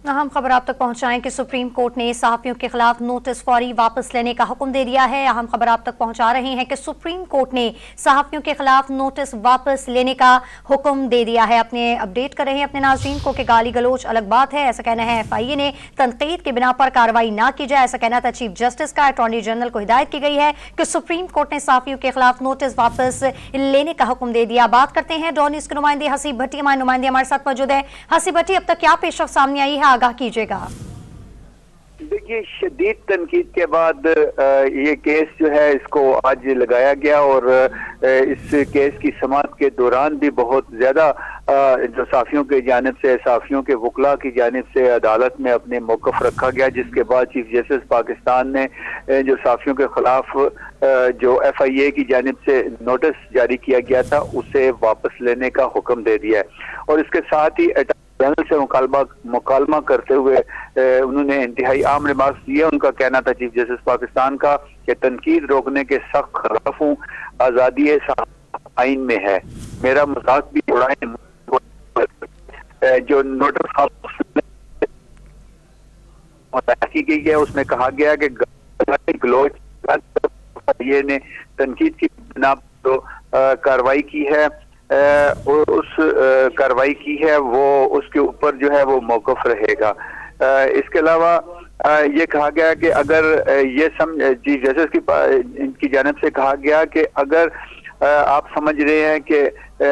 अहम खबर आप तक पहुंचाएं कि सुप्रीम कोर्ट ने सहाफियों के खिलाफ नोटिस फौरी वापस लेने का हुक्म दे दिया है। अहम खबर आप तक पहुंचा रहे हैं कि सुप्रीम कोर्ट ने सहाफियों के खिलाफ नोटिस वापस लेने का हुक्म दे दिया है। अपने अपडेट कर रहे हैं अपने नाज़रीन को कि गाली गलोच अलग बात है, ऐसा कहना है FIA ने। तनकीद के बिना पर कार्रवाई ना की जाए, ऐसा कहना था चीफ जस्टिस का। अटॉर्नी जनरल को हिदायत की गई है कि सुप्रीम कोर्ट ने सहाफियों के खिलाफ नोटिस वापस लेने का हुक्म दे दिया। बात करते हैं डॉन न्यूज़ के नुमाइंदे हसीब भट्टी, हमारे नुमाइंदे हमारे साथ मौजूद है। हसीब भट्टी, अब तक क्या पेशरफ सामने आई है, आगाह कीजिएगा। देखिए, शदीद तनकीद के बाद ये केस जो है इसको आज लगाया गया और इस केस की समाअत के दौरान भी बहुत ज्यादा जो सहाफियों की जानिब से, सहाफियों के वकला की जानिब से अदालत में अपने मौक़िफ़ रखा गया, जिसके बाद चीफ जस्टिस पाकिस्तान ने जो सहाफियों के खिलाफ जो FIA की जानिब से नोटिस जारी किया गया था उसे वापस लेने का हुक्म दे दिया है। और इसके साथ ही जनरल से मुकालमा करते हुए उन्होंने इंतहाई आम रिमार्क्स दिए। उनका कहना था चीफ जस्टिस पाकिस्तान का कि तनकीद रोकने के सख्त खिलाफ हूँ, आज़ादी आइन में है, मेरा मजाक भी उड़ाएं। जो नोटिस की गई है उसमें कहा गया कि ये ने तनकीद की बिना तो कार्रवाई की है, उस कार्रवाई की है वो उसके ऊपर जो है वो मौक़िफ़ रहेगा। इसके अलावा ये कहा गया कि अगर ये चीफ जस्टिस की जानिब से कहा गया कि अगर आप समझ रहे हैं कि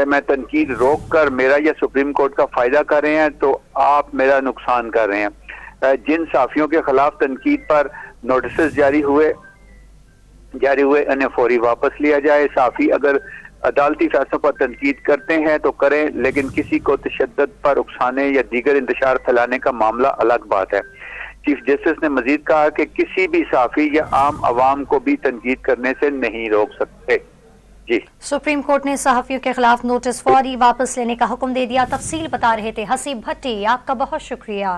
मैं तनकीद रोक कर मेरा या सुप्रीम कोर्ट का फायदा कर रहे हैं तो आप मेरा नुकसान कर रहे हैं। जिन सहाफियों के खिलाफ तनकीद पर नोटिस जारी हुए उन्हें फौरी वापस लिया जाए। सहाफी अगर अदालती फैसलों पर तनकीद करते हैं तो करें, लेकिन किसी को तशद्दुद पर उकसाने या दीगर इंतशार फैलाने का मामला अलग बात है। चीफ जस्टिस ने मजीद कहा कि किसी भी सहाफी या आम आवाम को भी तनकीद करने से नहीं रोक सकते। जी, सुप्रीम कोर्ट ने सहाफियों के खिलाफ नोटिस फौरी वापस लेने का हुक्म दे दिया। तफसील बता रहे थे हसीब भट्टी, आपका बहुत शुक्रिया।